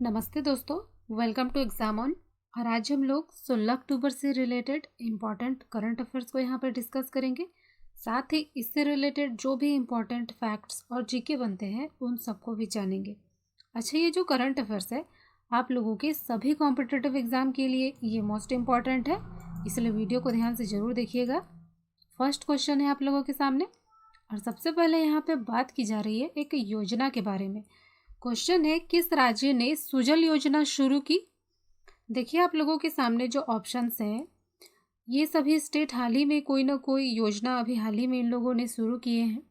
नमस्ते दोस्तों, welcome to exam on. और आज हम लोग 16 अक्टूबर से रिलेटेड इम्पॉर्टेंट करंट अफेयर्स को यहाँ पर डिस्कस करेंगे। साथ ही इससे रिलेटेड जो भी इम्पॉर्टेंट फैक्ट्स और जीके बनते हैं उन सबको भी जानेंगे। अच्छा, ये जो करंट अफेयर्स है आप लोगों के सभी कॉम्पिटिटिव एग्जाम के लिए ये मोस्ट इम्पॉर्टेंट है, इसलिए वीडियो को ध्यान से ज़रूर देखिएगा। फर्स्ट क्वेश्चन है आप लोगों के सामने और सबसे पहले यहाँ पे बात की जा रही है एक योजना के बारे में। क्वेश्चन है, किस राज्य ने सुजल योजना शुरू की? देखिए आप लोगों के सामने जो ऑप्शंस हैं ये सभी स्टेट हाल ही में कोई ना कोई योजना अभी हाल ही में इन लोगों ने शुरू किए हैं।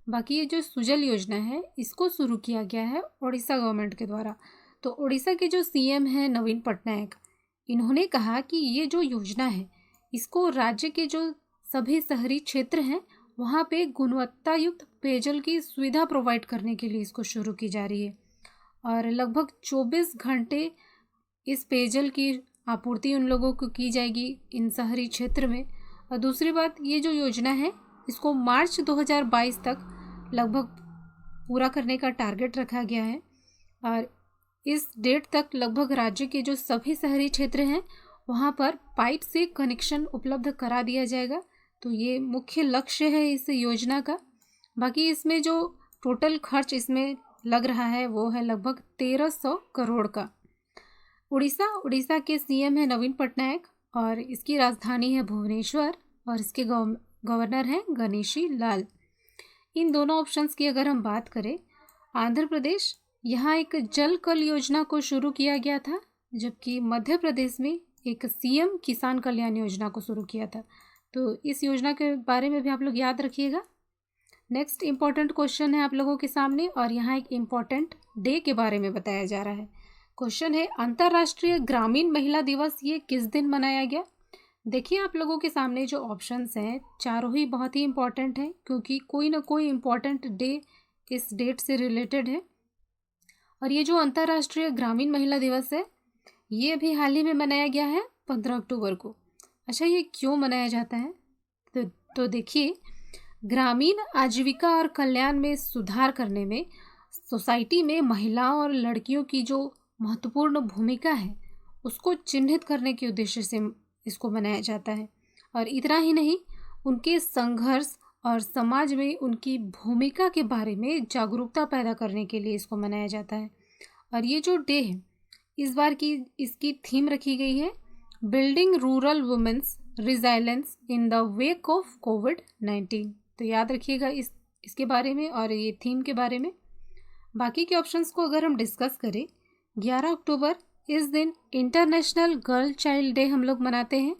बाकी ये जो सुजल योजना है इसको शुरू किया गया है उड़ीसा गवर्नमेंट के द्वारा। तो उड़ीसा के जो सीएम हैं नवीन पटनायक, इन्होंने कहा कि ये जो योजना है इसको राज्य के जो सभी शहरी क्षेत्र हैं वहाँ पे गुणवत्ता युक्त पेयजल की सुविधा प्रोवाइड करने के लिए इसको शुरू की जा रही है और लगभग 24 घंटे इस पेयजल की आपूर्ति उन लोगों को की जाएगी इन शहरी क्षेत्र में। और दूसरी बात, ये जो योजना है इसको मार्च 2022 तक लगभग पूरा करने का टारगेट रखा गया है और इस डेट तक लगभग राज्य के जो सभी शहरी क्षेत्र हैं वहाँ पर पाइप से कनेक्शन उपलब्ध करा दिया जाएगा। तो ये मुख्य लक्ष्य है इस योजना का। बाकी इसमें जो टोटल खर्च इसमें लग रहा है वो है लगभग 1300 करोड़ का। उड़ीसा के सीएम है नवीन पटनायक और इसकी राजधानी है भुवनेश्वर और इसके गवर्नर हैं गणेशी लाल। इन दोनों ऑप्शंस की अगर हम बात करें, आंध्र प्रदेश, यहाँ एक जल कल योजना को शुरू किया गया था, जबकि मध्य प्रदेश में एक सीएम किसान कल्याण योजना को शुरू किया था। तो इस योजना के बारे में भी आप लोग याद रखिएगा। नेक्स्ट इम्पॉर्टेंट क्वेश्चन है आप लोगों के सामने और यहाँ एक इम्पॉर्टेंट डे के बारे में बताया जा रहा है। क्वेश्चन है, अंतर्राष्ट्रीय ग्रामीण महिला दिवस ये किस दिन मनाया गया? देखिए आप लोगों के सामने जो ऑप्शंस हैं चारों ही बहुत ही इम्पॉर्टेंट हैं क्योंकि कोई ना कोई इम्पॉर्टेंट डे इस डेट से रिलेटेड है। और ये जो अंतर्राष्ट्रीय ग्रामीण महिला दिवस है ये भी हाल ही में मनाया गया है 15 अक्टूबर को। अच्छा, ये क्यों मनाया जाता है? तो देखिए, ग्रामीण आजीविका और कल्याण में सुधार करने में सोसाइटी में महिलाओं और लड़कियों की जो महत्वपूर्ण भूमिका है उसको चिन्हित करने के उद्देश्य से इसको मनाया जाता है। और इतना ही नहीं, उनके संघर्ष और समाज में उनकी भूमिका के बारे में जागरूकता पैदा करने के लिए इसको मनाया जाता है। और ये जो डे है इस बार की इसकी थीम रखी गई है building rural women's resilience in the wake of कोविड-19। तो याद रखिएगा इसके बारे में और ये थीम के बारे में। बाकी के ऑप्शंस को अगर हम डिस्कस करें, 11 अक्टूबर इस दिन इंटरनेशनल गर्ल चाइल्ड डे हम लोग मनाते हैं।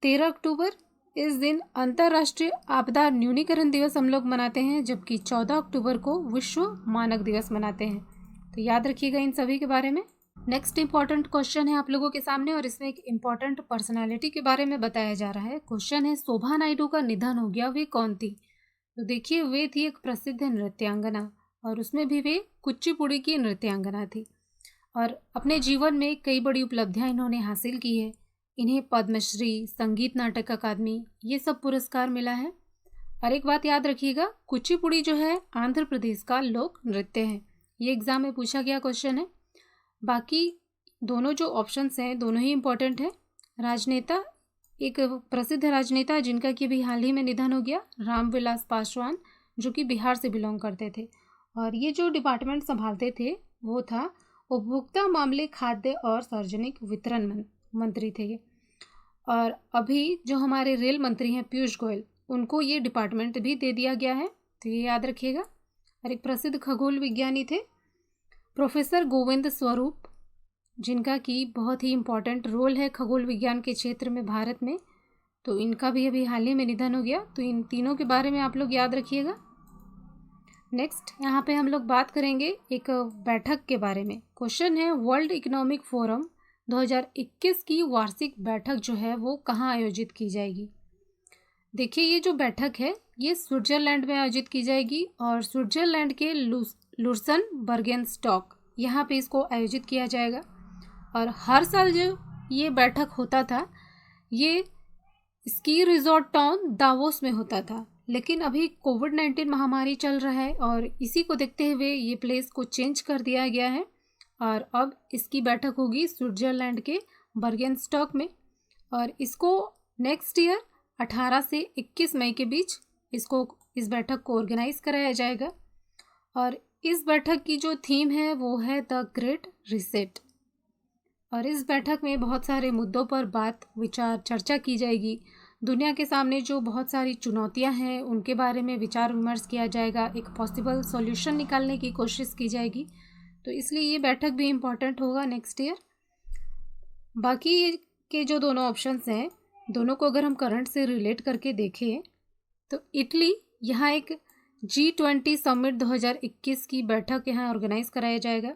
13 अक्टूबर इस दिन अंतर्राष्ट्रीय आपदा न्यूनीकरण दिवस हम लोग मनाते हैं, जबकि 14 अक्टूबर को विश्व मानक दिवस मनाते हैं। तो याद रखिएगा इन सभी के बारे में। नेक्स्ट इंपॉर्टेंट क्वेश्चन है आप लोगों के सामने और इसमें एक इम्पॉर्टेंट पर्सनालिटी के बारे में बताया जा रहा है। क्वेश्चन है, शोभा नायडू का निधन हो गया, वे कौन थी? तो देखिए, वे थी एक प्रसिद्ध नृत्यांगना और उसमें भी वे कुचिपुड़ी की नृत्यांगना थी और अपने जीवन में कई बड़ी उपलब्धियां इन्होंने हासिल की है। इन्हें पद्मश्री, संगीत नाटक अकादमी ये सब पुरस्कार मिला है। और एक बात याद रखिएगा, कुचिपुड़ी जो है आंध्र प्रदेश का लोक नृत्य है। ये एग्जाम में पूछा गया क्वेश्चन है। बाकी दोनों जो ऑप्शंस हैं दोनों ही इम्पोर्टेंट है। राजनेता, एक प्रसिद्ध राजनेता जिनका कि भी हाल ही में निधन हो गया, रामविलास पासवान, जो कि बिहार से बिलोंग करते थे और ये जो डिपार्टमेंट संभालते थे वो था उपभोक्ता मामले, खाद्य और सार्वजनिक वितरण मंत्री थे ये। और अभी जो हमारे रेल मंत्री हैं पीयूष गोयल, उनको ये डिपार्टमेंट भी दे दिया गया है, तो ये याद रखिएगा। और एक प्रसिद्ध खगोल विज्ञानी थे प्रोफेसर गोविंद स्वरूप, जिनका कि बहुत ही इम्पोर्टेंट रोल है खगोल विज्ञान के क्षेत्र में भारत में, तो इनका भी अभी हाल ही में निधन हो गया। तो इन तीनों के बारे में आप लोग याद रखिएगा। नेक्स्ट यहाँ पे हम लोग बात करेंगे एक बैठक के बारे में। क्वेश्चन है, वर्ल्ड इकोनॉमिक फोरम 2021 की वार्षिक बैठक जो है वो कहाँ आयोजित की जाएगी? देखिए, ये जो बैठक है ये स्विट्जरलैंड में आयोजित की जाएगी और स्विट्जरलैंड के लुसन बर्गेनस्टॉक यहाँ पे इसको आयोजित किया जाएगा। और हर साल जो ये बैठक होता था ये स्की रिजॉर्ट टाउन दावोस में होता था, लेकिन अभी कोविड-19 महामारी चल रहा है और इसी को देखते हुए ये प्लेस को चेंज कर दिया गया है और अब इसकी बैठक होगी स्विट्ज़रलैंड के बर्गेनस्टॉक में, और इसको नेक्स्ट ईयर 18 से 21 मई के बीच इस बैठक को ऑर्गेनाइज कराया जाएगा। और इस बैठक की जो थीम है वो है द ग्रेट रीसेट। और इस बैठक में बहुत सारे मुद्दों पर बात विचार चर्चा की जाएगी। दुनिया के सामने जो बहुत सारी चुनौतियां हैं उनके बारे में विचार विमर्श किया जाएगा, एक पॉसिबल सॉल्यूशन निकालने की कोशिश की जाएगी। तो इसलिए ये बैठक भी इम्पॉर्टेंट होगा नेक्स्ट ईयर। बाकी के जो दोनों ऑप्शंस हैं, दोनों को अगर हम करंट से रिलेट करके देखें तो इटली, यहाँ एक G20 समिट 2021 की बैठक यहाँ ऑर्गेनाइज कराया जाएगा,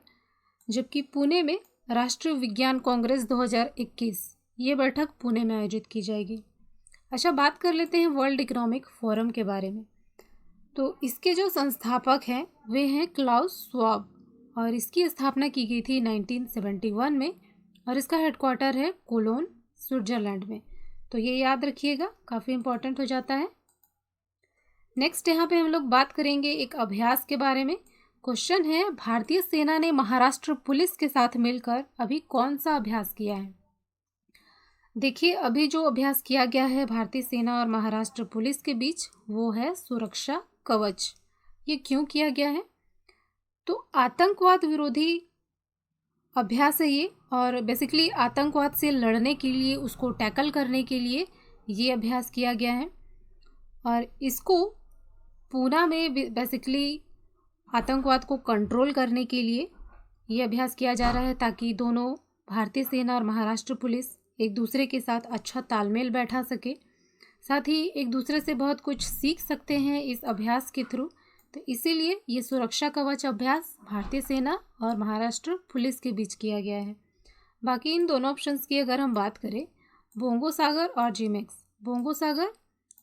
जबकि पुणे में राष्ट्रीय विज्ञान कांग्रेस 2021 ये बैठक पुणे में आयोजित की जाएगी। अच्छा, बात कर लेते हैं वर्ल्ड इकोनॉमिक फोरम के बारे में। तो इसके जो संस्थापक हैं वे हैं क्लाउस श्वाब, और इसकी स्थापना की गई थी 1971 में, और इसका हेडक्वार्टर है कोलोन, स्विट्ज़रलैंड में। तो ये याद रखिएगा, काफ़ी इंपॉर्टेंट हो जाता है। नेक्स्ट यहाँ पे हम लोग बात करेंगे एक अभ्यास के बारे में। क्वेश्चन है, भारतीय सेना ने महाराष्ट्र पुलिस के साथ मिलकर अभी कौन सा अभ्यास किया है? देखिए, अभी जो अभ्यास किया गया है भारतीय सेना और महाराष्ट्र पुलिस के बीच वो है सुरक्षा कवच। ये क्यों किया गया है? तो आतंकवाद विरोधी अभ्यास है ये, और बेसिकली आतंकवाद से लड़ने के लिए, उसको टैकल करने के लिए ये अभ्यास किया गया है। और इसको पूना में बेसिकली आतंकवाद को कंट्रोल करने के लिए ये अभ्यास किया जा रहा है, ताकि दोनों भारतीय सेना और महाराष्ट्र पुलिस एक दूसरे के साथ अच्छा तालमेल बैठा सके, साथ ही एक दूसरे से बहुत कुछ सीख सकते हैं इस अभ्यास के थ्रू। तो इसीलिए ये सुरक्षा कवच अभ्यास भारतीय सेना और महाराष्ट्र पुलिस के बीच किया गया है। बाकी इन दोनों ऑप्शंस की अगर हम बात करें, बोंगो सागर और जीमेक्स। बोंगो सागर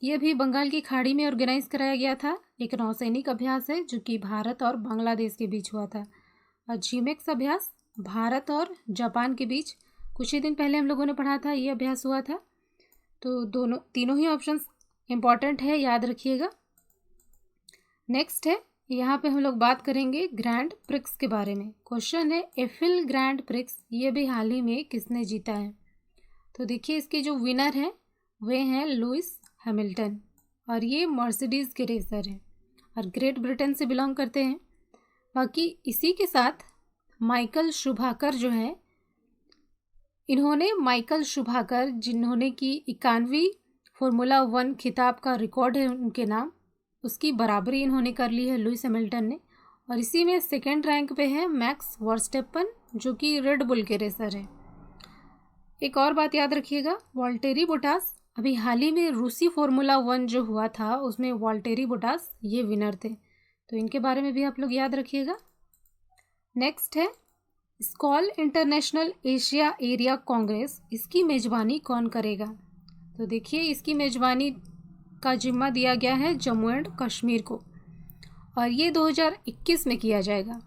ये भी बंगाल की खाड़ी में ऑर्गेनाइज कराया गया था, एक नौसैनिक अभ्यास है जो कि भारत और बांग्लादेश के बीच हुआ था। और जीमेक्स अभ्यास भारत और जापान के बीच कुछ ही दिन पहले हम लोगों ने पढ़ा था, ये अभ्यास हुआ था। तो तीनों ही ऑप्शंस इम्पॉर्टेंट है, याद रखिएगा। नेक्स्ट है, यहाँ पे हम लोग बात करेंगे ग्रैंड प्रिक्स के बारे में। क्वेश्चन है, एफिल ग्रैंड प्रिक्स ये भी हाल ही में किसने जीता है? तो देखिए, इसके जो विनर हैं वे हैं लुइस हैमिल्टन, और ये मर्सिडीज़ के रेसर हैं और ग्रेट ब्रिटेन से बिलोंग करते हैं। बाकी इसी के साथ माइकल शुभाकर जो है, माइकल शुभाकर जिन्होंने की 91वीं फॉर्मूला 1 खिताब का रिकॉर्ड है उनके नाम, उसकी बराबरी इन्होंने कर ली है लुइस हैमिल्टन ने। और इसी में सेकेंड रैंक पे है मैक्स वर्स्टेपन जो कि रेड बुल के रेसर हैं। एक और बात याद रखिएगा, वॉल्टेरी बोटास, अभी हाल ही में रूसी फॉर्मूला 1 जो हुआ था उसमें वॉल्टेरी बोटास ये विनर थे, तो इनके बारे में भी आप लोग याद रखिएगा। नेक्स्ट है स्कॉल इंटरनेशनल एशिया एरिया कांग्रेस, इसकी मेज़बानी कौन करेगा? तो देखिए, इसकी मेज़बानी का जिम्मा दिया गया है जम्मू एंड कश्मीर को, और ये 2021 में किया जाएगा।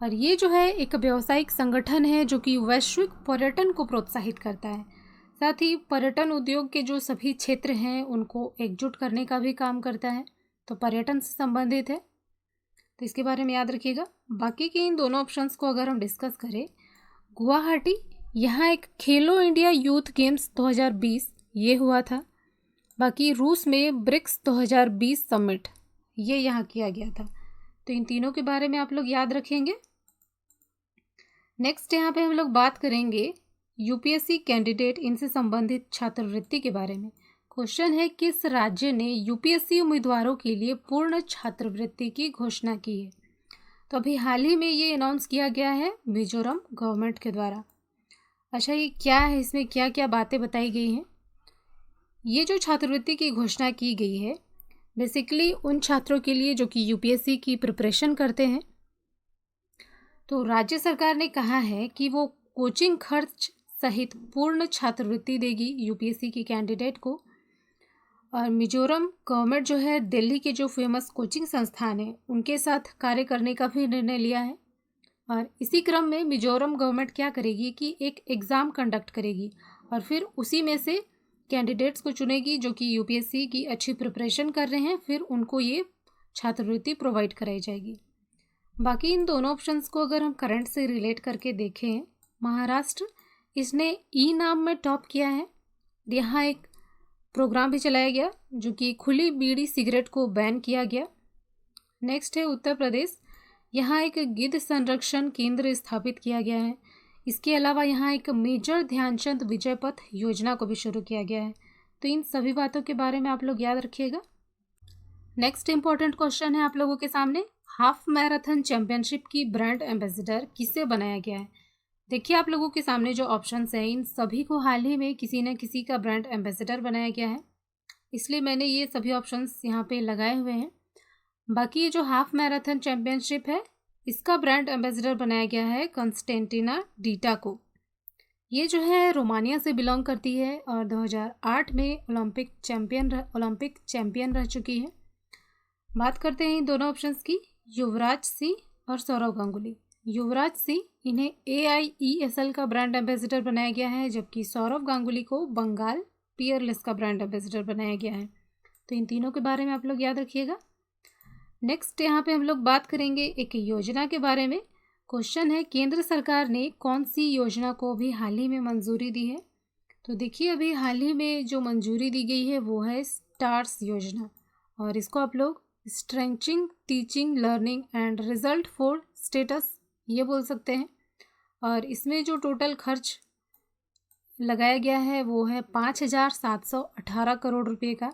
और ये जो है एक व्यावसायिक संगठन है जो कि वैश्विक पर्यटन को प्रोत्साहित करता है, साथ ही पर्यटन उद्योग के जो सभी क्षेत्र हैं उनको एकजुट करने का भी काम करता है, तो पर्यटन से संबंधित है, तो इसके बारे में याद रखिएगा। बाकी के इन दोनों ऑप्शंस को अगर हम डिस्कस करें, गुवाहाटी, यहाँ एक खेलो इंडिया यूथ गेम्स 2020 ये हुआ था। बाकी रूस में ब्रिक्स 2020 समिट ये यहाँ किया गया था, तो इन तीनों के बारे में आप लोग याद रखेंगे। नेक्स्ट यहाँ पे हम लोग बात करेंगे यूपीएससी कैंडिडेट, इनसे संबंधित छात्रवृत्ति के बारे में। क्वेश्चन है, किस राज्य ने यूपीएससी उम्मीदवारों के लिए पूर्ण छात्रवृत्ति की घोषणा की है? तो अभी हाल ही में ये अनाउंस किया गया है मिजोरम गवर्नमेंट के द्वारा। अच्छा, ये क्या है, इसमें क्या क्या बातें बताई गई हैं? ये जो छात्रवृत्ति की घोषणा की गई है बेसिकली उन छात्रों के लिए जो कि यूपीएससी की प्रिपरेशन करते हैं, तो राज्य सरकार ने कहा है कि वो कोचिंग खर्च सहित पूर्ण छात्रवृत्ति देगी यूपीएससी की कैंडिडेट को। और मिजोरम गवर्नमेंट जो है दिल्ली के जो फेमस कोचिंग संस्थान हैं उनके साथ कार्य करने का भी निर्णय लिया है। और इसी क्रम में मिजोरम गवर्नमेंट क्या करेगी कि एक एग्ज़ाम कंडक्ट करेगी और फिर उसी में से कैंडिडेट्स को चुनेगी जो कि यूपीएससी की अच्छी प्रिपरेशन कर रहे हैं, फिर उनको ये छात्रवृत्ति प्रोवाइड कराई जाएगी। बाकी इन दोनों ऑप्शंस को अगर हम करंट से रिलेट करके देखें, महाराष्ट्र इसने ई नाम में टॉप किया है। यहाँ एक प्रोग्राम भी चलाया गया जो कि खुली बीड़ी सिगरेट को बैन किया गया। नेक्स्ट है उत्तर प्रदेश, यहाँ एक गिद्ध संरक्षण केंद्र स्थापित किया गया है। इसके अलावा यहाँ एक मेजर ध्यानचंद विजय पथ योजना को भी शुरू किया गया है। तो इन सभी बातों के बारे में आप लोग याद रखिएगा। नेक्स्ट इंपॉर्टेंट क्वेश्चन है आप लोगों के सामने, हाफ मैराथन चैंपियनशिप की ब्रांड एम्बेसडर किसे बनाया गया है। देखिए आप लोगों के सामने जो ऑप्शंस हैं, इन सभी को हाल ही में किसी न किसी का ब्रांड एम्बेसडर बनाया गया है, इसलिए मैंने ये सभी ऑप्शंस यहाँ पे लगाए हुए हैं। बाकी ये जो हाफ मैराथन चैंपियनशिप है, इसका ब्रांड एम्बेसडर बनाया गया है कंस्टेंटिना डीटा को। ये जो है रोमानिया से बिलोंग करती है और 2008 में ओलंपिक चैंपियन रह चुकी है। बात करते हैं इन दोनों ऑप्शंस की, युवराज सिंह और सौरव गांगुली। युवराज सिंह, इन्हें AIESL का ब्रांड एम्बेसडर बनाया गया है, जबकि सौरव गांगुली को बंगाल पियरलेस का ब्रांड एम्बेसडर बनाया गया है। तो इन तीनों के बारे में आप लोग याद रखिएगा। नेक्स्ट यहाँ पे हम लोग बात करेंगे एक योजना के बारे में। क्वेश्चन है, केंद्र सरकार ने कौन सी योजना को भी हाल ही में मंजूरी दी है। तो देखिए अभी हाल ही में जो मंजूरी दी गई है वो है स्टार्स योजना, और इसको आप लोग strengthening teaching learning and result for status ये बोल सकते हैं। और इसमें जो टोटल खर्च लगाया गया है वो है 5,718 करोड़ रुपए का,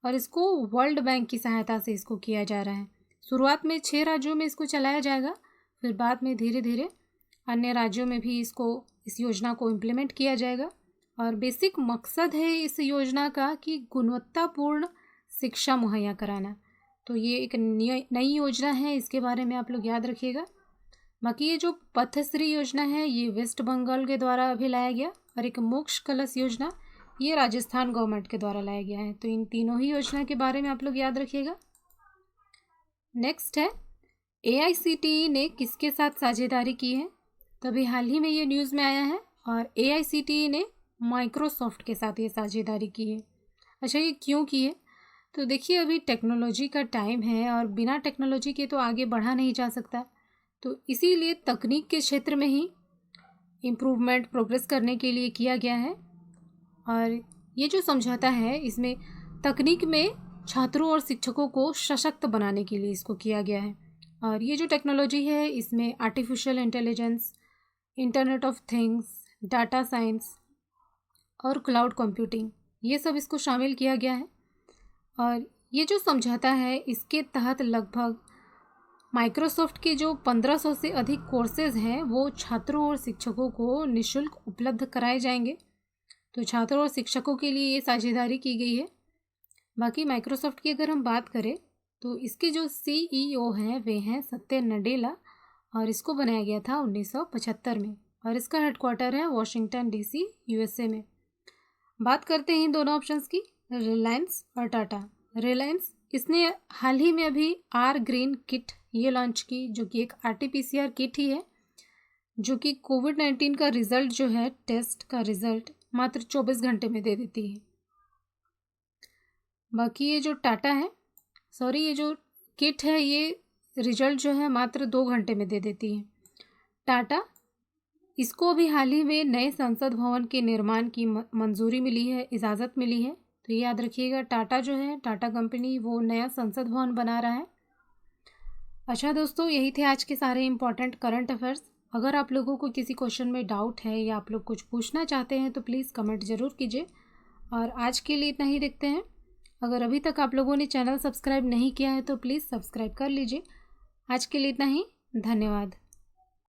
और इसको वर्ल्ड बैंक की सहायता से इसको किया जा रहा है। शुरुआत में 6 राज्यों में इसको चलाया जाएगा, फिर बाद में धीरे धीरे अन्य राज्यों में भी इस योजना को इम्प्लीमेंट किया जाएगा। और बेसिक मकसद है इस योजना का कि गुणवत्तापूर्ण शिक्षा मुहैया कराना। तो ये एक नई योजना है, इसके बारे में आप लोग याद रखिएगा। बाकी ये जो पथश्री योजना है ये वेस्ट बंगाल के द्वारा अभी लाया गया, और एक मोक्ष कलश योजना ये राजस्थान गवर्नमेंट के द्वारा लाया गया है। तो इन तीनों ही योजना के बारे में आप लोग याद रखिएगा। नेक्स्ट है, AICTE ने किसके साथ साझेदारी की है। तो अभी हाल ही में ये न्यूज़ में आया है, और AICTE ने माइक्रोसॉफ्ट के साथ ये साझेदारी की है। अच्छा, ये क्यों की है। तो देखिए अभी टेक्नोलॉजी का टाइम है, और बिना टेक्नोलॉजी के तो आगे बढ़ा नहीं जा सकता। तो इसीलिए तकनीक के क्षेत्र में ही इम्प्रूवमेंट प्रोग्रेस करने के लिए किया गया है। और ये जो समझौता है इसमें तकनीक में छात्रों और शिक्षकों को सशक्त बनाने के लिए इसको किया गया है। और ये जो टेक्नोलॉजी है इसमें artificial intelligence, internet of things, data science और क्लाउड कंप्यूटिंग ये सब इसको शामिल किया गया है। और ये जो समझौता है इसके तहत लगभग माइक्रोसॉफ्ट के जो 1500 से अधिक कोर्सेज हैं वो छात्रों और शिक्षकों को निःशुल्क उपलब्ध कराए जाएंगे। तो छात्रों और शिक्षकों के लिए ये साझेदारी की गई है। बाकी माइक्रोसॉफ्ट की अगर हम बात करें तो इसके जो CEO हैं वे हैं सत्य नडेला, और इसको बनाया गया था 1975 में, और इसका हेडक्वार्टर है वॉशिंगटन DC USA में। बात करते हैं इन दोनों ऑप्शंस की, रिलायंस और टाटा। रिलायंस इसने हाल ही में अभी R ग्रीन किट ये लॉन्च की, जो कि एक RT-PCR किट ही है, जो कि कोविड-19 का रिजल्ट जो है टेस्ट का रिजल्ट मात्र 24 घंटे में दे देती है। बाकी ये जो टाटा है, ये जो किट है ये रिजल्ट जो है मात्र 2 घंटे में दे देती है। टाटा इसको अभी हाल ही में नए संसद भवन के निर्माण की मंजूरी मिली है, इजाज़त मिली है। तो ये याद रखिएगा, टाटा जो है, टाटा कंपनी वो नया संसद भवन बना रहा है। अच्छा दोस्तों, यही थे आज के सारे इंपॉर्टेंट करंट अफेयर्स। अगर आप लोगों को किसी क्वेश्चन में डाउट है या आप लोग कुछ पूछना चाहते हैं तो प्लीज़ कमेंट ज़रूर कीजिए। और आज के लिए इतना ही देखते हैं। अगर अभी तक आप लोगों ने चैनल सब्सक्राइब नहीं किया है तो प्लीज़ सब्सक्राइब कर लीजिए। आज के लिए इतना ही, धन्यवाद।